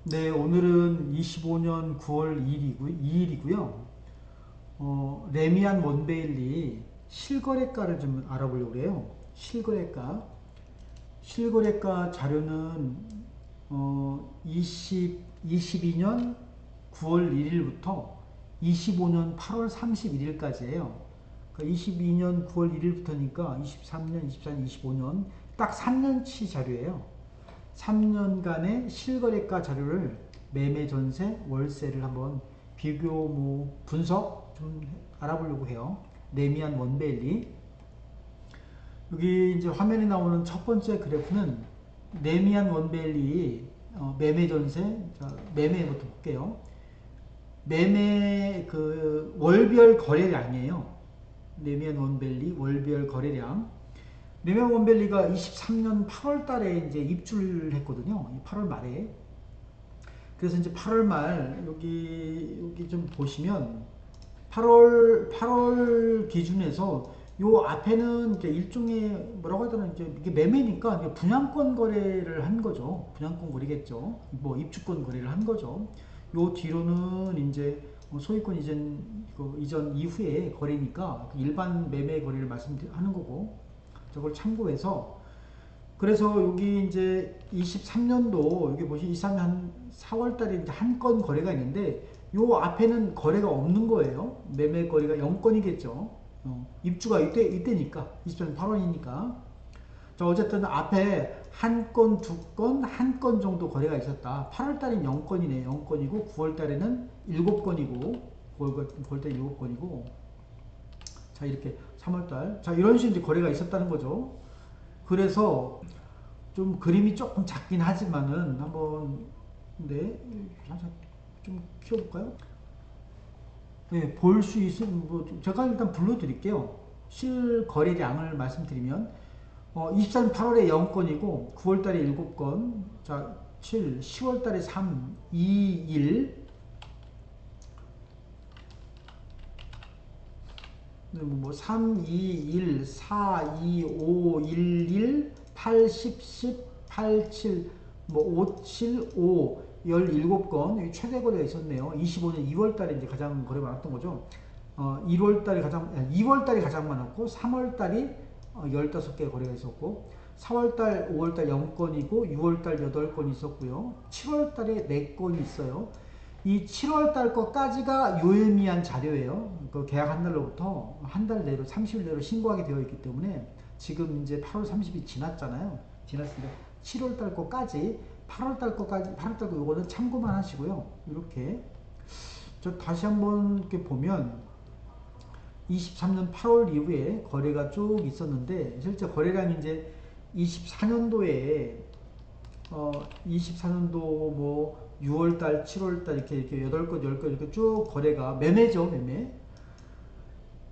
네, 오늘은 25년 9월 2일이고요. 레미안 원베일리 실거래가를 좀 알아보려고 해요. 실거래가 자료는 22년 9월 1일부터 25년 8월 31일까지예요. 그러니까 22년 9월 1일부터니까 23년, 24년, 25년 딱 3년치 자료예요. 3년간의 실거래가 자료를 매매, 전세, 월세를 한번 비교 분석 좀 알아보려고 해요. 레미안 원베일리. 여기 이제 화면에 나오는 첫 번째 그래프는 레미안 원베일리 매매 전세. 자, 매매부터 볼게요. 매매 그 월별 거래량이에요. 레미안 원베일리 월별 거래량. 레미안 원베일리가 23년 8월 달에 이제 입주를 했거든요. 8월 말에. 그래서 이제 8월 말 여기 좀 보시면 8월 기준에서 요 앞에는 이제 일종의 뭐라고 하야 되나 이제 이게 매매니까 이제 분양권 거래를 한 거죠. 분양권 거래겠죠. 뭐 입주권 거래를 한 거죠. 요 뒤로는 이제 소유권 이전 이후에 거래니까 일반 매매 거래를 말씀하는 거고 저걸 참고해서 그래서 여기 이제 23년도 여기 보시 23년 한 4월 달에 한 건 거래가 있는데 요 앞에는 거래가 없는 거예요. 매매 거래가 0건이겠죠. 입주가 이때니까 23년 8월이니까. 자, 어쨌든 앞에 한 건, 두 건, 한 건 정도 거래가 있었다. 8월 달엔 0건이네. 0건이고 9월 달에는 7건이고 9월 달에 7건이고 자, 이렇게 3월 달. 자, 이런 식으로 이제 거래가 있었다는 거죠. 그래서 좀 그림이 조금 작긴 하지만은 한번 네, 좀 키워볼까요? 네, 볼 수 있은 뭐 제가 일단 불러드릴게요. 실거래량을 말씀드리면 24년 8월에 0건이고 9월 달에 7건, 자 7, 10월 달에 3, 2, 1, 뭐 3, 2, 1, 4, 2, 5, 1, 1, 8, 10, 10, 8, 7, 뭐 5, 7, 5, 17건 최대 거래가 있었네요. 25년 2월 달에 이제 가장 거래 많았던 거죠. 1월 달에 2월 달이 가장 많았고 3월 달이 15개 거래가 있었고 4월 달, 5월 달 0건이고 6월 달 8건 있었고요. 7월 달에 4건이 있어요. 이 7월 달 거까지가 요의미한 자료예요. 그 계약 한 날로부터 한 달 내로 30일 내로 신고하게 되어 있기 때문에 지금 이제 8월 30일 지났잖아요. 지났습니다. 7월 달 거까지 8월 달 거까지 8월 달 거 요거는 참고만 하시고요. 이렇게 저 다시 한번 이렇게 보면 23년 8월 이후에 거래가 쭉 있었는데 실제 거래량이 이제 24년도에 24년도 뭐 6월달, 7월달 이렇게 8건, 10건 이렇게 쭉 거래가 매매죠, 매매.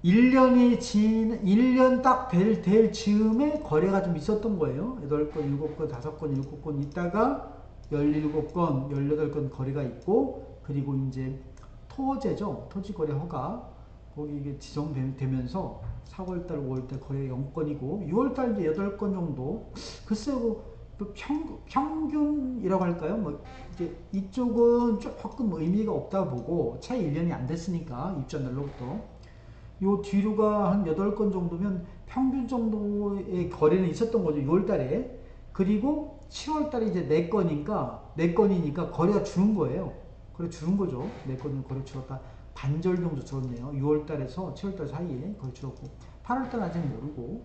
1년 딱 될 즈음에 거래가 좀 있었던 거예요. 8건, 7건, 5건, 7건 있다가 17건, 18건 거래가 있고 그리고 이제 토지죠. 토지거래 허가. 거기 이게 지정되면서 4월달, 5월달 거래 0건이고 6월달 이제 8건 정도. 글쎄요, 그 평균이라고 할까요? 뭐 이제 이쪽은 조금 의미가 없다 보고 채 1년이 안 됐으니까 입주한 날로부터 요 뒤로가 한 8건 정도면 평균 정도의 거래는 있었던 거죠. 6월달에. 그리고 7월달에 이제 4건이니까 거래가 줄은 거예요. 거래 줄은 거죠. 4건은 거래 줄었다. 반절 정도 줄었네요. 6월달에서 7월달 사이에 거래 줄었고 8월달 아직 모르고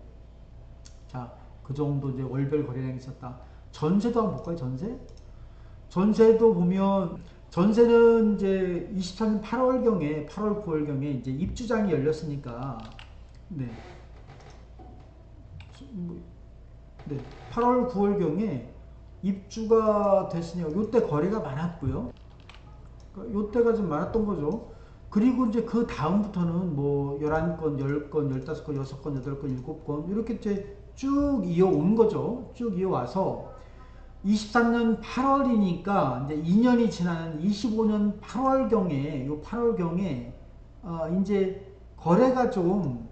자, 그 정도 이제 월별 거래량이 있었다. 전세도 한번 볼까요? 전세도 보면 전세는 이제 24년 8월경에 8월 9월경에 이제 입주장이 열렸으니까 네. 네. 8월 9월경에 입주가 됐으니까 요때 거래가 많았고요. 그러니까 요때가 좀 많았던 거죠. 그리고 이제 그 다음부터는 뭐 11건, 10건, 15건, 6건, 8건, 7건 이렇게 이제 쭉 이어온 거죠. 쭉 이어와서 23년 8월이니까 이제 2년이 지나는 25년 8월경에 요 8월경에 이제 거래가 좀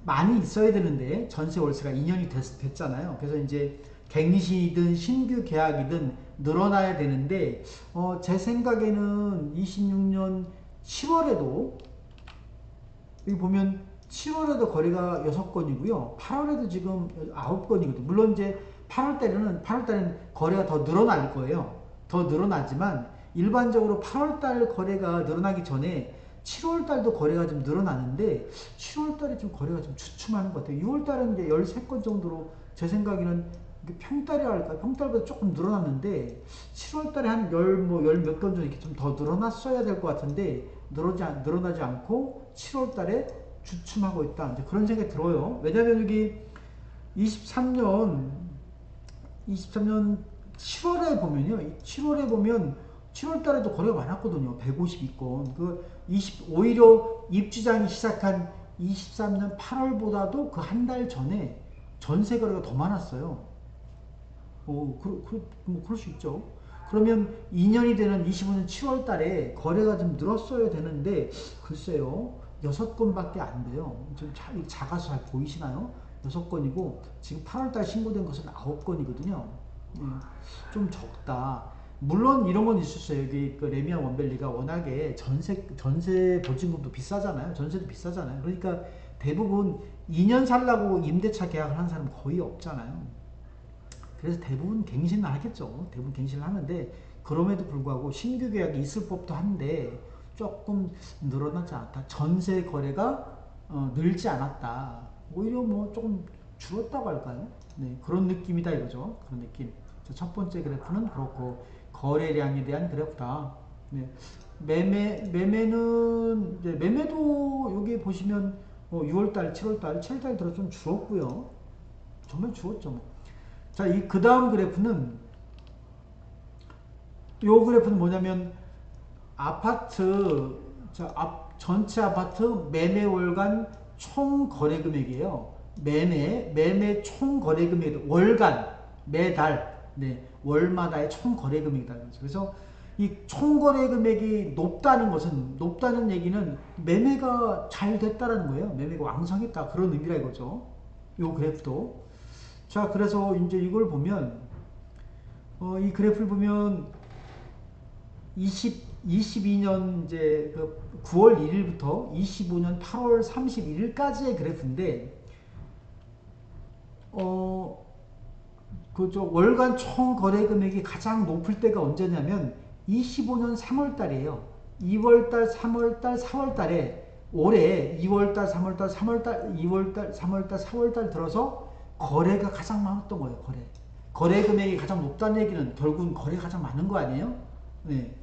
많이 있어야 되는데 전세 월세가 2년이 됐잖아요. 그래서 이제 갱신이든 신규 계약이든 늘어나야 되는데 제 생각에는 26년 7월에도 여기 보면 7월에도 거래가 6건이고요. 8월에도 지금 9건이거든요. 물론 이제 8월 달에는 거래가 더 늘어날 거예요. 더 늘어나지만 일반적으로 8월달 거래가 늘어나기 전에 7월달도 거래가 좀 늘어나는데 7월달에 좀 거래가 좀 주춤하는 것 같아요. 6월달은 이제 13건 정도로 제 생각에는 평달이라 할까? 평달보다 조금 늘어났는데 7월달에 한 열 몇 건 정도 이렇게 좀 더 늘어났어야 될 것 같은데 늘어나지 않고 7월달에 주춤하고 있다. 이제 그런 생각이 들어요. 왜냐하면 여기 23년 7월에 보면요. 7월에 보면 7월 달에도 거래가 많았거든요. 152건. 오히려 입주장이 시작한 23년 8월보다도 그 한 달 전에 전세 거래가 더 많았어요. 뭐 그럴 수 있죠. 그러면 2년이 되는 25년 7월 달에 거래가 좀 늘었어야 되는데, 글쎄요. 6건밖에 안 돼요. 좀 작아서 잘 보이시나요? 6건이고, 지금 8월 달 신고된 것은 9건이거든요. 좀 적다. 물론 이런 건 있었어요. 여기 그 레미안 원밸리가 워낙에 전세 보증금도 비싸잖아요. 전세도 비싸잖아요. 그러니까 대부분 2년 살라고 임대차 계약을 하는 사람은 거의 없잖아요. 그래서 대부분 갱신을 하겠죠. 대부분 갱신을 하는데, 그럼에도 불구하고 신규 계약이 있을 법도 한데 조금 늘어나지 않았다. 전세 거래가 늘지 않았다. 오히려 뭐 조금 줄었다고 할까요? 네, 그런 느낌이다 이거죠. 그런 느낌. 첫 번째 그래프는 그렇고, 거래량에 대한 그래프다. 네. 매매도 여기 보시면 6월달, 7월달, 7월달 들어 좀 줄었고요. 정말 줄었죠. 뭐. 자, 그 다음 그래프는, 요 그래프는 뭐냐면, 아파트, 전체 아파트 매매 월간 총 거래 금액이에요. 매매 총 거래 금액, 월간, 매달, 네, 월마다의 총 거래 금액이다. 그래서 이 총 거래 금액이 높다는 얘기는 매매가 잘 됐다는 거예요. 매매가 왕성했다. 그런 의미라 이거죠. 요 그래프도. 자, 그래서 이제 이걸 보면, 이 그래프를 보면 22년 이제 그 9월 1일부터 25년 8월 31일까지의 그래프인데, 그저 월간 총 거래 금액이 가장 높을 때가 언제냐면 25년 3월 달이에요. 2월 달, 3월 달, 4월 달에 올해 2월 달, 3월 달, 3월 달, 2월 달, 3월 달, 4월 달 들어서 거래가 가장 많았던 거예요. 거래 금액이 가장 높다는 얘기는 결국은 거래가 가장 많은 거 아니에요? 네.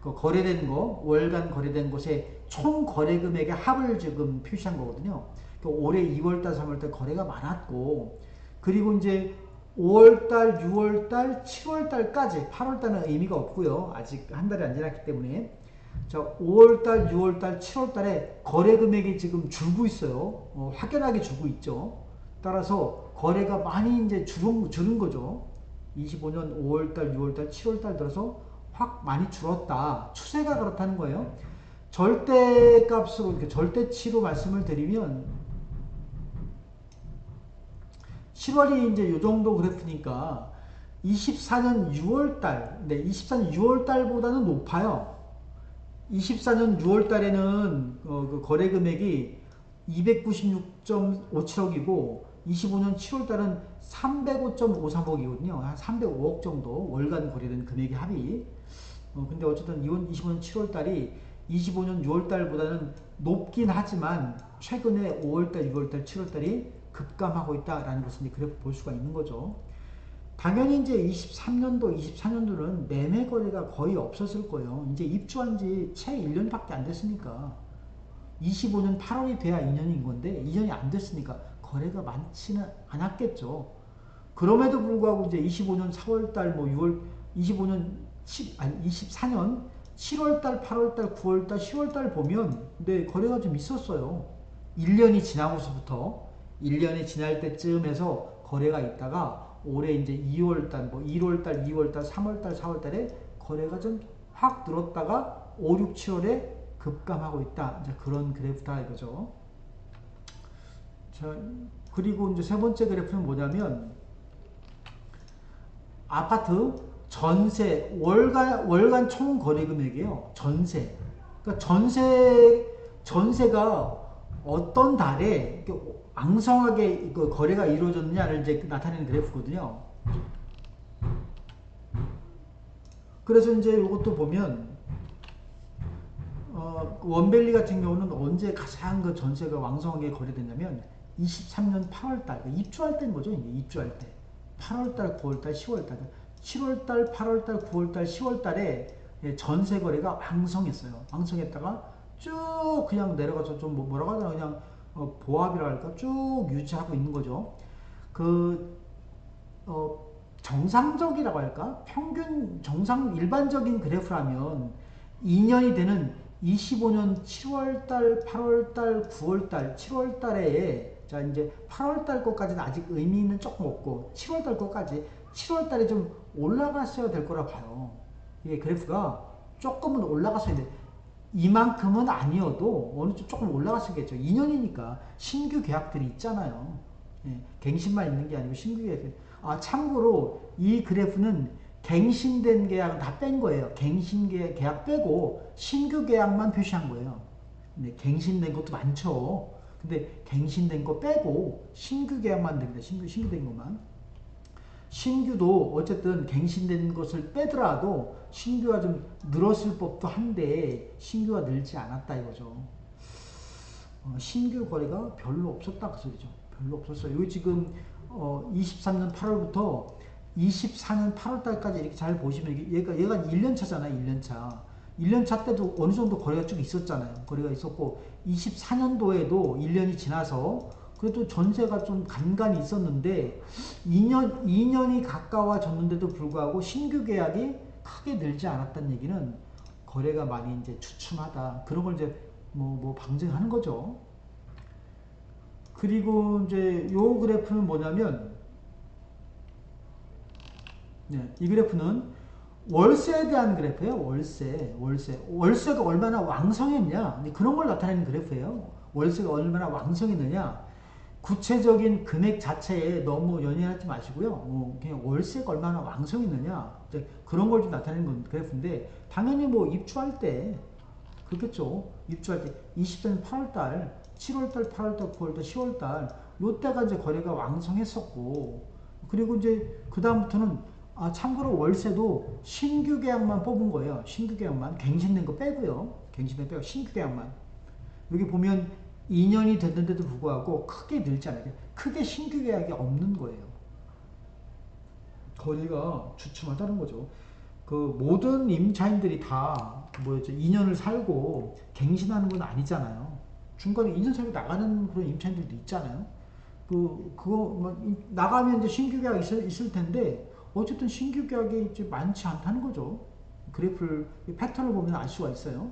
그 거래된 거, 월간 거래된 것의 총 거래 금액의 합을 지금 표시한 거거든요. 올해 2월달, 3월달 거래가 많았고, 그리고 이제 5월달, 6월달, 7월달까지, 8월달은 의미가 없고요. 아직 한 달이 안 지났기 때문에. 자, 5월달, 6월달, 7월달에 거래 금액이 지금 줄고 있어요. 확연하게 줄고 있죠. 따라서 거래가 많이 이제 줄은 거죠. 25년 5월달, 6월달, 7월달 들어서 확 많이 줄었다. 추세가 그렇다는 거예요. 절대값으로, 이렇게 절대치로 말씀을 드리면 7월이 이제 요 정도 그래프니까 24년 6월달, 네, 24년 6월달보다는 높아요. 24년 6월달에는 그 거래 금액이 296.57억이고 25년 7월달은 305.53억이거든요. 한 305억 정도 월간 거래된 금액의 합이. 근데 어쨌든 25년 7월달이 25년 6월달보다는 높긴 하지만 최근에 5월달, 6월달, 7월달이 급감하고 있다라는 것을 이제 그래프 볼 수가 있는 거죠. 당연히 이제 23년도, 24년도는 매매 거래가 거의 없었을 거예요. 이제 입주한 지 채 1년밖에 안 됐으니까. 25년 8월이 돼야 2년인 건데 2년이 안 됐으니까 거래가 많지는 않았겠죠. 그럼에도 불구하고 이제 25년 4월달, 뭐 6월, 24년 7월달, 8월달, 9월달, 10월달 보면 네, 거래가 좀 있었어요. 1년이 지나고서부터 1년이 지날 때쯤에서 거래가 있다가 올해 이제 2월달, 뭐 1월달, 2월달, 3월달, 4월달에 거래가 좀 확 늘었다가 5, 6, 7월에 급감하고 있다. 이제 그런 그래프다 이거죠. 자, 그리고 이제 세 번째 그래프는 뭐냐면 아파트 전세, 월간 총 거래 금액이에요. 전세. 그러니까 전세가 어떤 달에 왕성하게 거래가 이루어졌느냐를 이제 나타내는 그래프거든요. 그래서 이제 이것도 보면, 원밸리 같은 경우는 언제 가장 그 전세가 왕성하게 거래됐냐면 23년 8월 달, 그러니까 입주할 때인 거죠. 이제 입주할 때. 8월 달, 9월 달, 10월 달. 7월 달, 8월 달, 9월 달, 10월 달에 전세 거래가 왕성했어요. 왕성했다가 쭉 그냥 내려가서 좀 뭐라고 하더라, 그냥 보합이라 할까? 쭉 유지하고 있는 거죠. 그, 어, 정상적이라고 할까? 평균, 일반적인 그래프라면 2년이 되는 25년 7월달, 8월달, 9월달, 7월달에, 자, 이제 8월달 것까지는 아직 의미는 조금 없고, 7월달 것까지, 7월달에 좀 올라갔어야 될 거라 봐요. 이게 그래프가 조금은 올라갔어야 돼. 이만큼은 아니어도 어느 쪽 조금 올라갔었겠죠. 2년이니까 신규 계약들이 있잖아요. 예, 갱신만 있는 게 아니고 신규 계약. 참고로 이 그래프는 갱신된 계약은 다 뺀 거예요. 갱신 계약 빼고 신규 계약만 표시한 거예요. 근데 갱신된 것도 많죠. 근데 갱신된 거 빼고 신규 계약만 됩니다. 신규된 것만. 신규도 어쨌든 갱신된 것을 빼더라도 신규가 좀 늘었을 법도 한데 신규가 늘지 않았다 이거죠. 신규 거래가 별로 없었다 그 소리죠. 별로 없었어요. 여기 지금 23년 8월부터 24년 8월달까지 이렇게 잘 보시면 얘가 1년 차잖아요. 1년 차. 1년 차 때도 어느 정도 거래가 쭉 있었잖아요. 거래가 있었고 24년도에도 1년이 지나서 그래도 전세가 좀 간간히 있었는데 2년이 가까워졌는데도 불구하고 신규 계약이 크게 늘지 않았다는 얘기는 거래가 많이 이제 주춤하다. 그런 걸 이제 뭐 방증하는 거죠. 그리고 이제 요 그래프는 뭐냐면, 네, 이 그래프는 월세에 대한 그래프예요. 월세가 얼마나 왕성했냐, 그런 걸 나타내는 그래프예요. 월세가 얼마나 왕성했느냐. 구체적인 금액 자체에 너무 연연하지 마시고요. 그냥 월세가 얼마나 왕성했느냐, 그런 걸 좀 나타내는 그래프인데, 당연히 뭐 입주할 때 그렇겠죠. 입주할 때 20년 8월달, 7월달, 8월달, 9월달, 10월달 요때가 이제 거래가 왕성했었고, 그리고 이제 그 다음부터는 참고로 월세도 신규 계약만 뽑은 거예요. 신규 계약만, 갱신된 거 빼고요. 갱신된 거 빼고 신규 계약만. 여기 보면 2년이 됐는데도 불구하고 크게 늘지 않아요. 크게 신규 계약이 없는 거예요. 거래가 주춤하다는 거죠. 그 모든 임차인들이 다 뭐였죠? 2년을 살고 갱신하는 건 아니잖아요. 중간에 2년 살고 나가는 그런 임차인들도 있잖아요. 그거 나가면 이제 신규 계약 있을 텐데 어쨌든 신규 계약이 이제 많지 않다는 거죠. 그래프를 패턴을 보면 알 수가 있어요.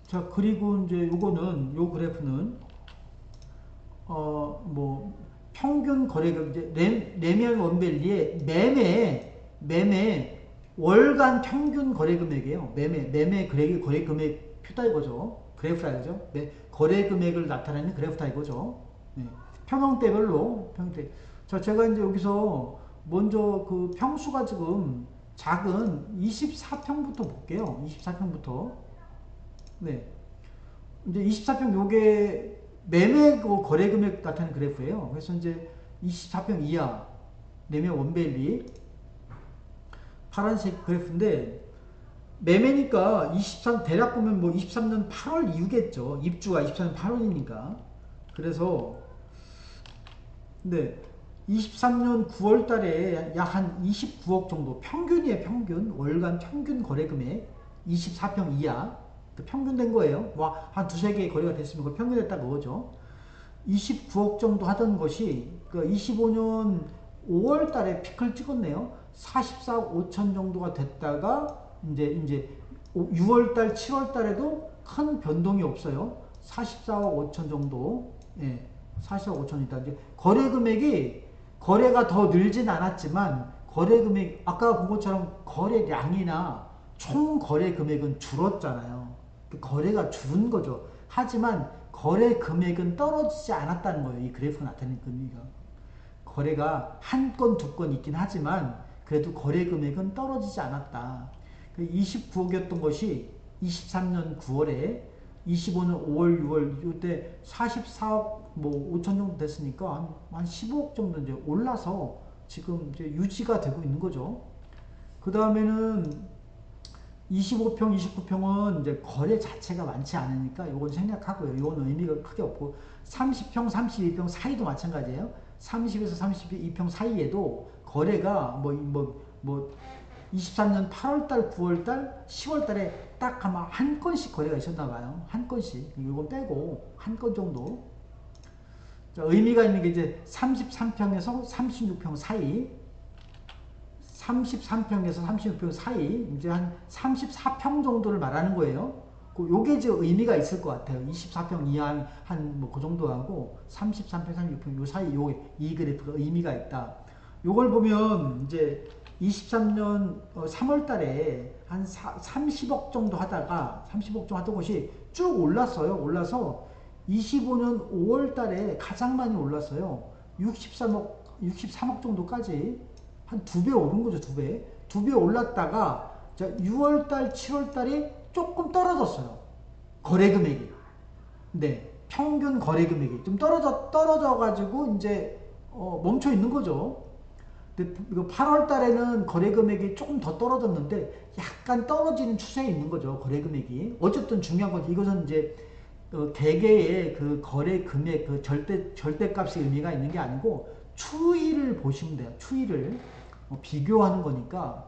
자, 그리고 이제 요 그래프는 뭐 평균 거래액, 이제 레미안 원밸리의 매매 월간 평균 거래 금액이에요. 매매 거래 금액 표다 이거죠. 그래프다 이거죠. 거래 금액을 나타내는 그래프다 이거죠. 네. 평형대별로 평형대. 자, 제가 이제 여기서 먼저 그 평수가 지금 작은 24평부터 볼게요. 24평부터. 네. 이제 24평 요게 매매 거래 금액 나타내는 그래프예요. 그래서 이제 24평 이하 매매 원밸리 파란색 그래프인데, 매매니까 23 대략 보면 뭐 23년 8월 이후겠죠. 입주가 23년 8월이니까. 그래서 근데 23년 9월 달에 약 한 29억 정도 평균이에요. 평균 월간 평균 거래 금액 24평 이하 평균 된 거예요. 뭐 한 두세 개 거래가 됐으면 그걸 평균했다 그거죠. 29억 정도 하던 것이 그 25년 5월 달에 피크를 찍었네요. 44억 5천 정도가 됐다가 이제 6월 달, 7월 달에도 큰 변동이 없어요. 44억 5천 정도. 예. 44억 5천이다. 이제 거래 금액이 거래가 더 늘진 않았지만 거래 금액 아까 본 것처럼 거래량이나 총 거래 금액은 줄었잖아요. 거래가 줄은 거죠. 하지만 거래 금액은 떨어지지 않았다는 거예요. 이 그래프가 나타내는 의미가. 거래가 한 건, 두 건 있긴 하지만 그래도 거래 금액은 떨어지지 않았다. 29억이었던 것이 23년 9월에 25년 5월, 6월 이때 44억 뭐 5천 정도 됐으니까 한 15억 정도 이제 올라서 지금 이제 유지가 되고 있는 거죠. 그 다음에는 25평, 29평은 이제 거래 자체가 많지 않으니까 요건 생략하고요. 이건 의미가 크게 없고 30평, 32평 사이도 마찬가지예요. 30에서 32평 사이에도 거래가 뭐 23년 8월달, 9월달, 10월달에 딱 아마 한 건씩 거래가 있었나 봐요. 한 건씩. 이건 빼고 한 건 정도. 자, 의미가 있는 게 이제 33평에서 36평 사이, 33평에서 36평 사이, 이제 한 34평 정도를 말하는 거예요. 요게 이제 의미가 있을 것 같아요. 24평 이하 한뭐 그 정도 하고 33평, 36평 요 사이 이 그래프가 의미가 있다. 요걸 보면 이제 23년 3월 달에 한 30억 정도 하다가 30억 정도 하던 것이 쭉 올랐어요. 올라서 25년 5월 달에 가장 많이 올랐어요. 63억 정도까지 한 2배 오른 거죠. 2배. 2배 올랐다가 6월 달, 7월 달에 조금 떨어졌어요. 거래 금액이. 네. 평균 거래 금액이 좀 떨어져 가지고 이제 멈춰 있는 거죠. 근데 8월 달에는 거래 금액이 조금 더 떨어졌는데 약간 떨어지는 추세에 있는 거죠. 거래 금액이. 어쨌든 중요한 건 이것은 이제 개개의 그 거래 금액 그 절대값의 의미가 있는 게 아니고 추이를 보시면 돼요. 추이를 비교하는 거니까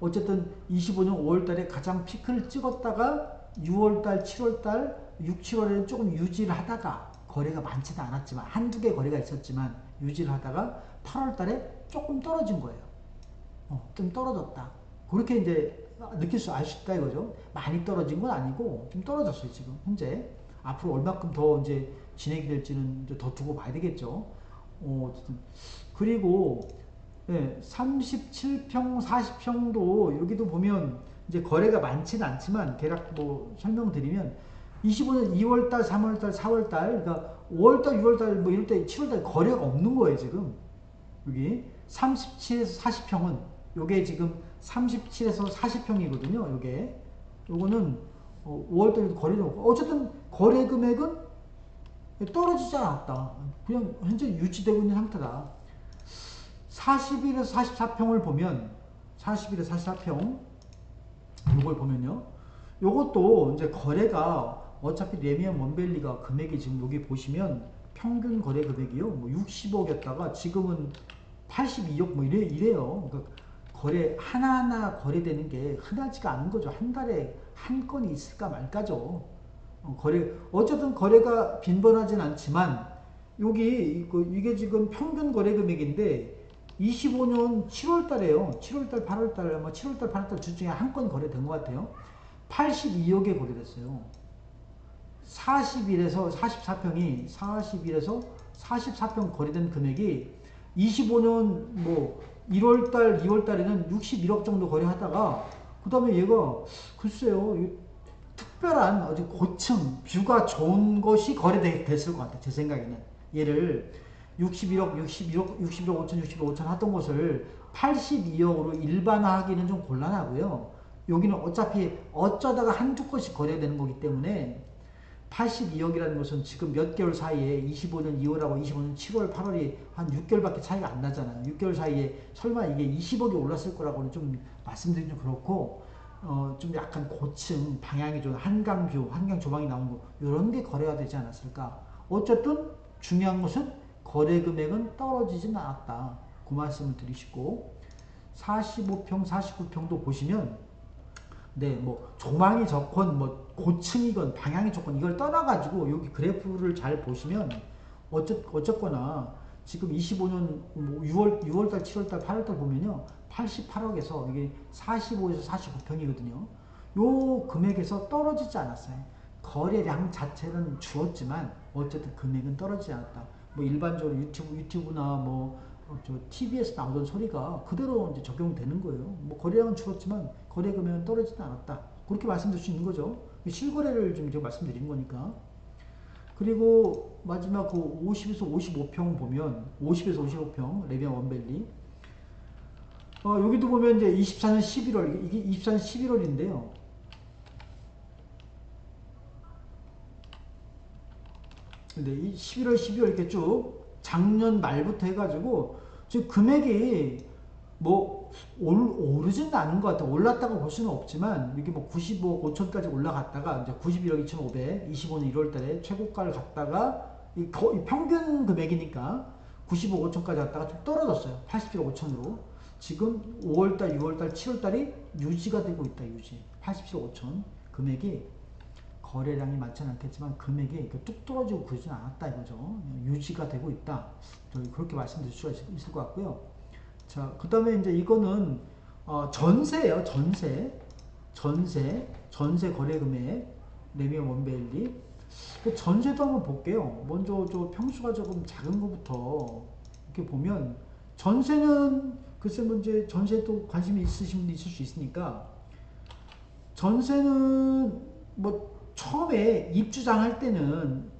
어쨌든 25년 5월 달에 가장 피크를 찍었다가 6월 달, 7월 달, 6, 7월에는 조금 유지를 하다가 거래가 많지는 않았지만 한두 개 거래가 있었지만 유지를 하다가 8월 달에 조금 떨어진 거예요. 좀 떨어졌다. 그렇게 이제 느낄 수 알 수 있다 이거죠. 많이 떨어진 건 아니고 좀 떨어졌어요 지금 현재. 앞으로 얼마큼 더 이제 진행이 될지는 이제 더 두고 봐야 되겠죠. 그리고 37평, 40평도 여기도 보면 이제 거래가 많지는 않지만 대략 뭐 설명드리면 25년 2월달, 3월달, 4월달, 그러니까 5월달, 6월달 뭐 이럴 때 7월달 거래가 없는 거예요 지금. 여기 37에서 40평은 요게 지금 37에서 40평이거든요. 요거는 5월달에도 거래가 없고 어쨌든 거래 금액은 떨어지지 않았다. 그냥 현재 유지되고 있는 상태다. 40일에서 44평을 보면 41에서 44평 요걸 보면요. 요것도 이제 거래가 어차피 레미안 원밸리가 금액이 지금 여기 보시면 평균 거래 금액이요. 뭐 60억이었다가 지금은 82억 뭐 이래요. 그러니까 거래 하나하나 거래되는 게 흔하지가 않은 거죠. 한 달에 한 건이 있을까 말까죠. 어쨌든 거래가 빈번하진 않지만 여기 이게 지금 평균 거래 금액인데 25년 7월 달에요. 7월 달, 8월 달, 아마 7월 달, 8월 달 둘 중에 한 건 거래된 것 같아요. 82억에 거래됐어요. 40일에서 44평이 40일에서 44평 거래된 금액이 25년 뭐 1월달, 2월달에는 61억 정도 거래하다가 그 다음에 얘가 글쎄요 특별한 아주 고층 뷰가 좋은 것이 거래됐을 것 같아요. 제 생각에는 얘를 61억 5천, 61억 5천 하던 것을 82억으로 일반화하기는 좀 곤란하고요. 여기는 어차피 어쩌다가 한두 건씩 거래되는 거기 때문에 82억이라는 것은 지금 몇 개월 사이에 25년 2월하고 25년 7월, 8월이 한 6개월밖에 차이가 안 나잖아요. 6개월 사이에 설마 이게 20억이 올랐을 거라고는 좀 말씀드리기 좀 그렇고 좀 약간 고층 방향이 좀 한강뷰, 한강 조망이 나온 거 이런 게 거래가 되지 않았을까. 어쨌든 중요한 것은 거래 금액은 떨어지진 않았다. 그 말씀을 드리시고 45평, 49평도 보시면 뭐 조망이 좋건 뭐 고층이건 방향이 좋건 이걸 떠나가지고 여기 그래프를 잘 보시면 어쨌거나 지금 25년 6월달, 7월달, 8월달 보면요 88억에서 이게 45에서 49평이거든요. 요 금액에서 떨어지지 않았어요. 거래량 자체는 줄었지만 어쨌든 금액은 떨어지지 않았다. 뭐 일반적으로 유튜브나 뭐 TV에서 나오던 소리가 그대로 이제 적용되는 거예요. 뭐 거래량은 줄었지만 거래 금액은 떨어지지 않았다. 그렇게 말씀드릴 수 있는 거죠. 실거래를 좀 제가 말씀드린 거니까. 그리고 마지막 그 50에서 55평 보면 50에서 55평 레미안 원밸리 여기도 보면 이제 24년 11월, 이게 24년 11월인데요. 근데 이 11월, 12월 이렇게 쭉 작년 말부터 해가지고 지금 금액이 뭐 오르진 않은 것 같아요. 올랐다고 볼 수는 없지만 이게 뭐 95억 5천까지 올라갔다가 이제 91억 2,500, 25년 1월달에 최고가를 갔다가 이 평균 금액이니까 95억 5천까지 갔다가 좀 떨어졌어요. 87억 5천으로. 지금 5월달, 6월달, 7월달이 유지가 되고 있다. 유지. 87억 5천 금액이 거래량이 많지는 않겠지만 금액이 이렇게 뚝 떨어지고 그러진 않았다 이거죠. 유지가 되고 있다. 그렇게 말씀드릴 수가 있을 것 같고요. 자, 그 다음에 이제 이거는 전세예요. 전세 거래 금액 레미안 원베일리. 전세도 한번 볼게요. 먼저 저 평수가 조금 작은 것부터 이렇게 보면 전세는 글쎄 뭐 이제 전세도 관심이 있으신 분도 있을 수 있으니까 전세는 뭐 처음에 입주장 할 때는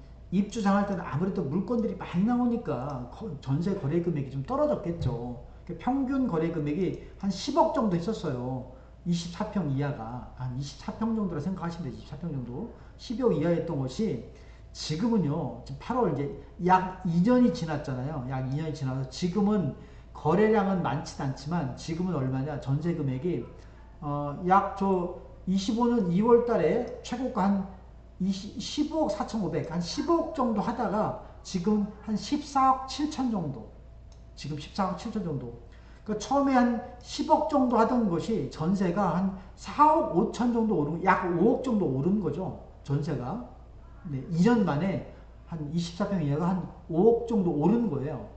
아무래도 물건들이 많이 나오니까 전세 거래 금액이 좀 떨어졌겠죠. 평균 거래 금액이 한 10억 정도 있었어요. 24평 이하가 한 24평 정도라 생각하시면 돼요. 24평 정도 10억 이하였던 것이 지금은요. 지금 8월 이제 약 2년이 지났잖아요. 약 2년이 지나서 지금은 거래량은 많진 않지만 지금은 얼마냐? 전세 금액이 약 저 25년 2월 달에 최고가 한 15억 4,500, 한 15억 정도 하다가 지금 한 14억 7천 정도. 지금 14억 7천 정도. 그러니까 처음에 한 10억 정도 하던 것이 전세가 한 4억 5천 정도 오른, 약 5억 정도 오른 거죠. 전세가. 네, 2년 만에 한 24평 이하가 한 5억 정도 오른 거예요.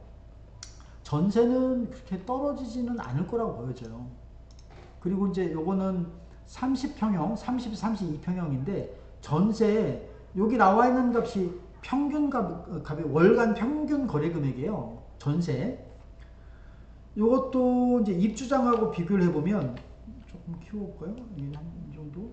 전세는 그렇게 떨어지지는 않을 거라고 보여져요. 그리고 이제 요거는 30평형, 30, 32평형인데 전세 여기 나와 있는 값이 평균 값이 월간 평균 거래 금액이에요. 전세. 요것도 이제 입주장하고 비교를 해보면 조금 키워볼까요? 이 정도.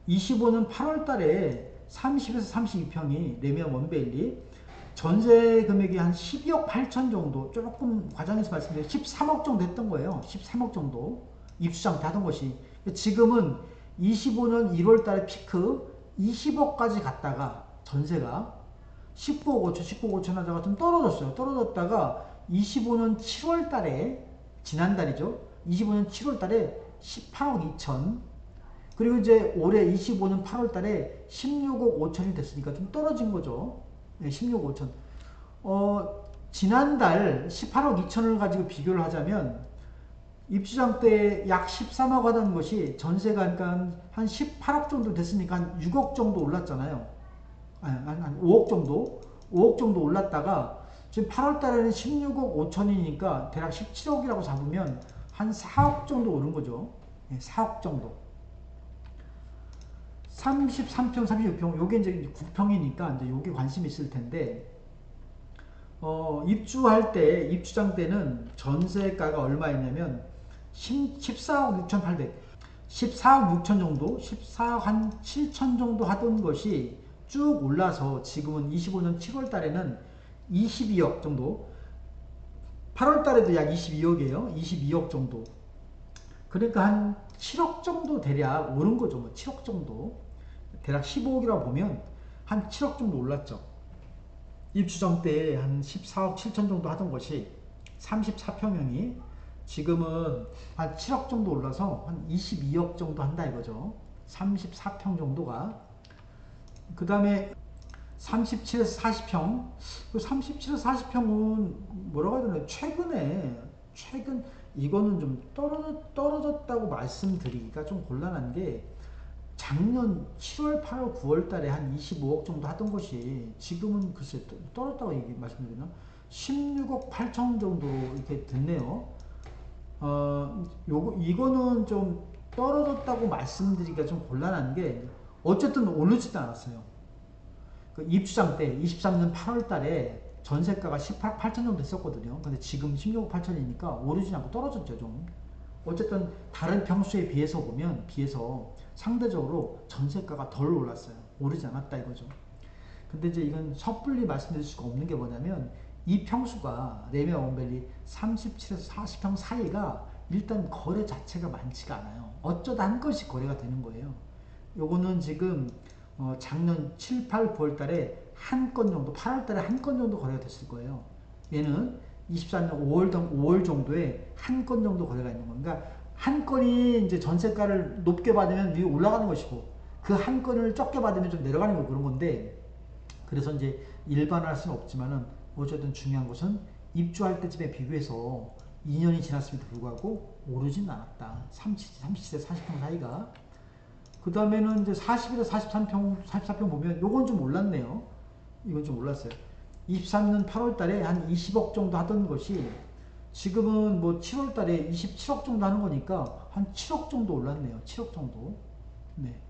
25년 8월 달에 30에서 32평이 레미안 원베일리 전세 금액이 한 12억 8천 정도, 조금 과장해서 말씀드리면 13억 정도 했던 거예요. 13억 정도 입주장 때 하던 것이. 지금은 25년 1월 달에 피크 20억까지 갔다가 전세가 19억 5천, 19억 5천 하다가 좀 떨어졌어요. 떨어졌다가 25년 7월 달에, 지난달이죠. 25년 7월 달에 18억 2천. 그리고 이제 올해 25년 8월 달에 16억 5천이 됐으니까 좀 떨어진 거죠. 네, 16억 5천. 지난달 18억 2천을 가지고 비교를 하자면 입주장 때 약 13억 하던 것이 전세가 그러니까 한 18억 정도 됐으니까 한 6억 정도 올랐잖아요. 한 5억 정도? 5억 정도 올랐다가 지금 8월 달에는 16억 5천이니까 대략 17억이라고 잡으면 한 4억 정도 오른 거죠. 네, 4억 정도. 33평, 36평, 요게 이제 9평이니까 이제 요게 관심이 있을 텐데, 입주할 때, 입주장 때는 전세가가 얼마였냐면, 14억 6,800, 14억 6천 정도, 14억 한 7천 정도 하던 것이 쭉 올라서 지금은 25년 7월 달에는 22억 정도, 8월 달에도 약 22억이에요. 22억 정도. 그러니까 한 7억 정도 대략 오른 거죠. 뭐 7억 정도. 대략 15억이라고 보면 한 7억 정도 올랐죠. 입주장 때 한 14억 7천 정도 하던 것이 34평형이 지금은 한 7억 정도 올라서 한 22억 정도 한다 이거죠. 34평 정도가. 그 다음에 37에서 40평. 37에서 40평은 뭐라고 해야 되나, 최근 이거는 좀 떨어졌다고 말씀드리기가 좀 곤란한 게, 작년 7월, 8월, 9월 달에 한 25억 정도 하던 것이 지금은 글쎄 떨어졌다고 말씀드리나? 16억 8천 정도 이렇게 됐네요. 이거는 좀 떨어졌다고 말씀드리기가 좀 곤란한 게, 어쨌든 오르지도 않았어요. 그 입주장 때 23년 8월 달에 전세가가 18억 8천 정도 됐었거든요. 근데 지금 16억 8천이니까 오르지 않고 떨어졌죠, 좀. 어쨌든 다른 평수에 비해서 상대적으로 전세가가 덜 올랐어요. 오르지 않았다 이거죠. 근데 이제 이건 섣불리 말씀드릴 수가 없는 게 뭐냐면, 이 평수가 레미안 원밸리 37에서 40평 사이가 일단 거래 자체가 많지가 않아요. 어쩌다 한 건씩 거래가 되는 거예요. 요거는 지금 작년 7, 8, 9월 달에 한 건 정도, 8월 달에 한 건 정도 거래가 됐을 거예요. 얘는 24년 5월 정도에 한 건 정도 거래가 있는 거예요. 그러니까 한 건이 이제 전세가를 높게 받으면 위에 올라가는 것이고, 그 한 건을 적게 받으면 좀 내려가는 거 그런 건데, 그래서 이제 일반화할 수는 없지만은 어쨌든 중요한 것은 입주할 때쯤에 비교해서 2년이 지났음에도 불구하고 오르진 않았다. 30세 40평 사이가. 그 다음에는 이제 40에서 43평, 44평 보면 요건 좀 올랐네요. 이건 좀 올랐어요. 23년 8월 달에 한 20억 정도 하던 것이 지금은 뭐 7월 달에 27억 정도 하는 거니까 한 7억 정도 올랐네요. 7억 정도. 네.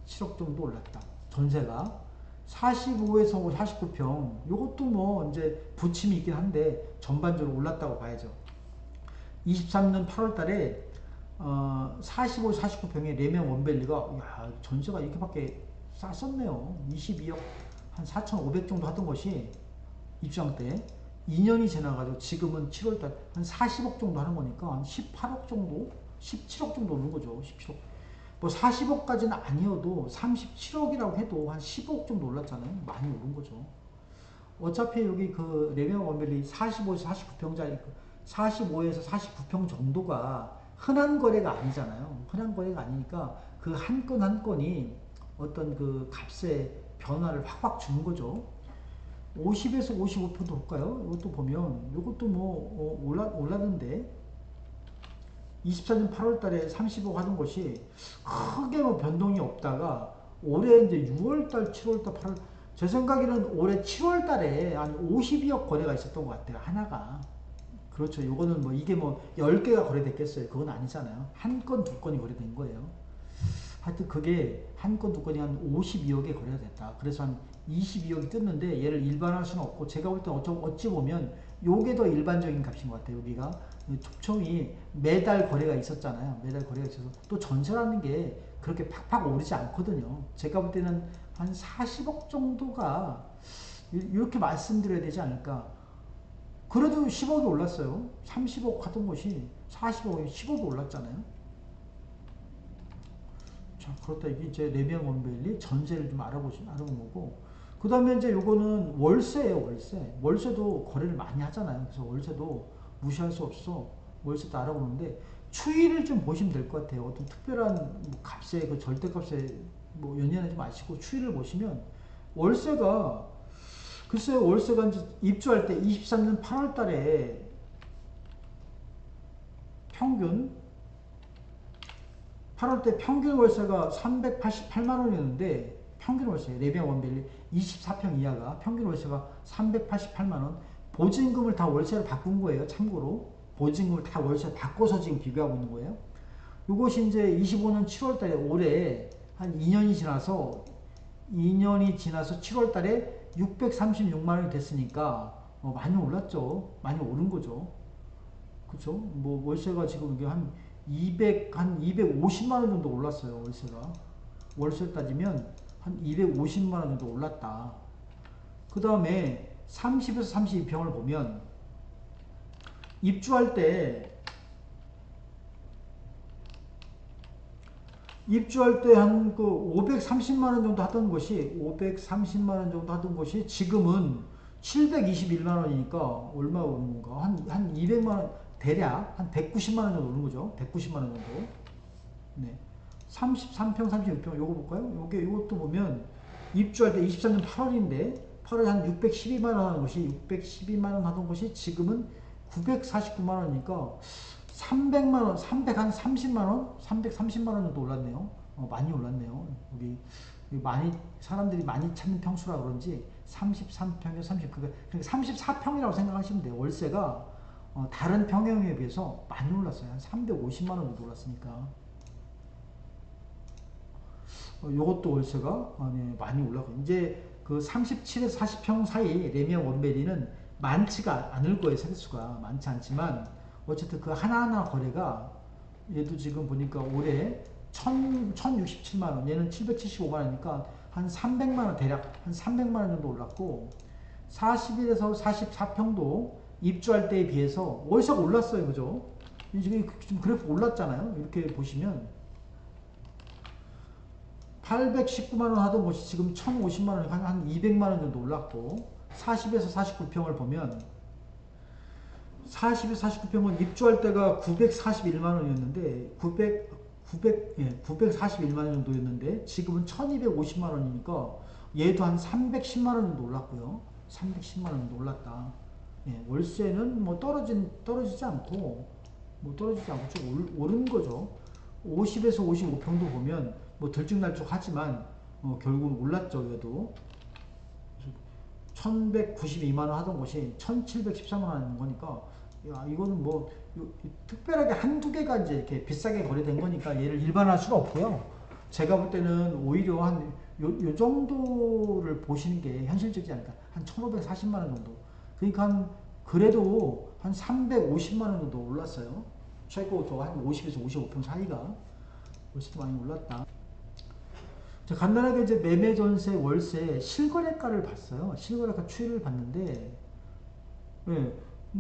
7억 정도 올랐다. 전세가. 45에서 49평. 요것도 뭐 이제 부침이 있긴 한데 전반적으로 올랐다고 봐야죠. 23년 8월 달에 45, 49평의 레미안 원밸리가 야, 전세가 이렇게밖에 쌌었네요. 22억 한 4,500 정도 하던 것이 입주장 때 2년이 지나가지고 지금은 7월달 한 40억 정도 하는 거니까 한 18억 정도, 17억 정도 오는 거죠. 17억. 뭐 40억까지는 아니어도 37억이라고 해도 한 15억 정도 올랐잖아요. 많이 오른 거죠. 어차피 여기 그 레미안 원밸리 45에서 49평짜리 45에서 49평 정도가 흔한 거래가 아니잖아요. 흔한 거래가 아니니까 그 한 건 한 건이 어떤 그 값의 변화를 확확 주는 거죠. 50에서 55평도 볼까요? 이것도 보면 이것도 뭐 올랐는데 24년 8월 달에 30억 하던 것이 크게 뭐 변동이 없다가 올해 이제 6월 달, 7월 달, 8월 제 생각에는 올해 7월 달에 한 52억 거래가 있었던 것 같아요. 하나가. 그렇죠. 요거는 뭐 이게 뭐 10개가 거래됐겠어요. 그건 아니잖아요. 한 건, 두 건이 거래된 거예요. 하여튼 그게 한 건, 두 건이 한 52억에 거래가 됐다. 그래서 한 22억이 떴는데 얘를 일반화할 수는 없고 제가 볼 때 어찌 보면 요게 더 일반적인 값인 것 같아요. 여기가 촉총이 매달 거래가 있었잖아요. 매달 거래가 있어서 또 전세라는 게 그렇게 팍팍 오르지 않거든요. 제가 볼 때는 한 40억 정도가 이렇게 말씀드려야 되지 않을까. 그래도 10억이 올랐어요. 30억 하던 것이 40억에 10억이 올랐잖아요. 자, 그렇다. 이게 이제 레미안 원밸리 전세를 좀 알아본 거고. 그 다음에 이제 요거는 월세예요, 월세. 월세도 거래를 많이 하잖아요. 그래서 월세도 무시할 수 없어. 월세도 알아보는데, 추이를 좀 보시면 될 것 같아요. 어떤 특별한 뭐 값에, 그 절대값에 뭐 연연하지 마시고 추이를 보시면, 월세가, 글쎄요, 월세가 이제 입주할 때 23년 8월 달에 평균 8월 때 평균 월세가 388만 원이었는데 평균 월세 레미안 원밸리 24평 이하가 평균 월세가 388만 원. 보증금을 다 월세로 바꾼 거예요. 참고로 보증금을 다 월세로 바꿔서 지금 비교하고 있는 거예요. 이것이 이제 25년 7월 달에 올해 한 2년이 지나서 7월 달에 636만 원이 됐으니까 많이 올랐죠. 많이 오른 거죠. 그렇죠? 뭐 월세가 지금 이게 한 250만 원 정도 올랐어요. 월세가. 월세 따지면 한 250만 원 정도 올랐다. 그 다음에 30에서 32평을 보면 입주할 때 한 그 530만 원 정도 하던 것이 지금은 721만 원이니까 얼마 오른 건가? 한 200만 원 대략 한 190만 원 정도 오른 거죠. 190만 원 정도. 네. 33평, 36평 요거 볼까요? 요것도 보면 입주할 때 23년 8월인데 8월에 한 612만 원 하던 것이 지금은 949만 원이니까 300만 원, 330만 원, 330만 원 정도 올랐네요. 많이 올랐네요. 여기 많이 사람들이 많이 찾는 평수라 그런지 33평에 34평이라고 생각하시면 돼요. 월세가 다른 평형에 비해서 많이 올랐어요. 한 350만 원 정도 올랐으니까. 요것도 월세가 많이 올라가고 이제 그 37에서 40평 사이 레미안 원밸리는 많지가 않을 거예요. 세대수가 많지 않지만 어쨌든 그 하나하나 거래가 얘도 지금 보니까 올해 1067만 원, 얘는 775만 원이니까 한 300만 원 대략 한 300만 원 정도 올랐고 40일에서 44평도 입주할 때에 비해서 월세가 올랐어요. 그죠? 지금 그래프 올랐잖아요. 이렇게 보시면 819만 원 하던 곳이 지금 1050만 원, 한 200만 원 정도 올랐고 40에서 49평을 보면 40에서 49평은 입주할 때가 941만 원이었는데 941만 원 정도였는데 지금은 1250만 원이니까 얘도 한 310만 원 정도 올랐고요. 310만 원 정도 올랐다. 예, 월세는 뭐 떨어지지 않고 좀 오른 거죠. 50에서 55평도 보면 뭐 들쭉날쭉하지만 결국은 올랐죠. 얘도 1192만 원 하던 곳이 1713만 원 하는 거니까 야, 이거는 뭐 특별하게 한두 개가 이제 이렇게 비싸게 거래된 거니까 얘를 일반화할 수는 없고요. 제가 볼 때는 오히려 요 정도를 보시는 게 현실적이지 않을까. 한 1540만 원 정도. 그러니까 그래도 한 350만 원 정도 올랐어요. 최고 한 50에서 55평 사이가 월세도 많이 올랐다. 자, 간단하게 이제 매매 전세 월세 실거래가를 봤어요. 실거래가 추이를 봤는데 예,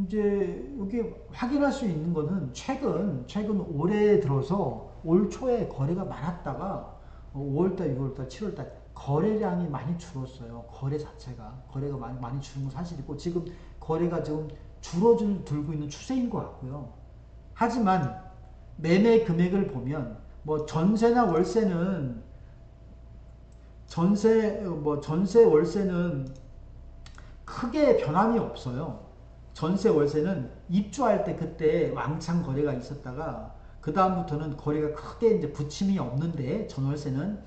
이제 여기 확인할 수 있는 거는 최근 올해 들어서 올 초에 거래가 많았다가 5월달, 6월달, 7월달 거래량이 많이 줄었어요. 거래 자체가 거래가 많이 줄은 건 사실이고 지금 거래가 지금 줄어들고 있는 추세인 것 같고요. 하지만 매매 금액을 보면 뭐 전세나 월세는 전세 월세는 크게 변함이 없어요. 전세 월세는 입주할 때 그때 왕창 거래가 있었다가 그 다음부터는 거래가 크게 이제 부침이 없는데 전월세는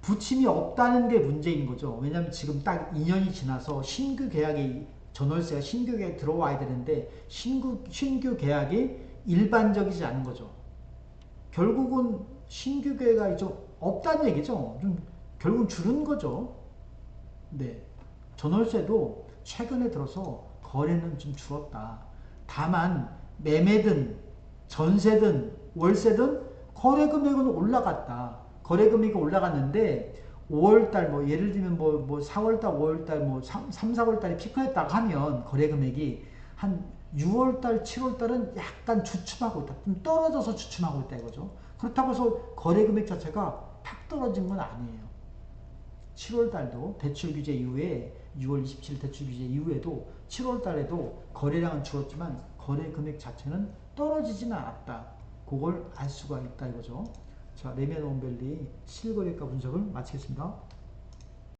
부침이 없다는 게 문제인 거죠. 왜냐하면 지금 딱 2년이 지나서 신규 계약이 전월세가 신규 계약 들어와야 되는데 신규 계약이 일반적이지 않은 거죠. 결국은 신규 계약이 좀 없다는 얘기죠. 좀 결국은 줄은 거죠. 네. 전월세도 최근에 들어서 거래는 좀 줄었다. 다만 매매든 전세든 월세든 거래 금액은 올라갔다. 거래 금액이 올라갔는데 5월달 뭐 예를 들면 뭐 4월달, 5월달 뭐 3, 4월달에 피크했다고 하면 거래 금액이 한 6월달, 7월달은 약간 주춤하고 있다. 좀 떨어져서 주춤하고 있다 이거죠. 그렇다고 해서 거래 금액 자체가 팍 떨어진 건 아니에요. 7월 달도 대출 규제 이후에 6월 27일 대출 규제 이후에도 7월 달에도 거래량은 줄었지만 거래 금액 자체는 떨어지지는 않았다. 그걸 알 수가 있다 이거죠. 자, 레미안 원밸리 실거래가 분석을 마치겠습니다.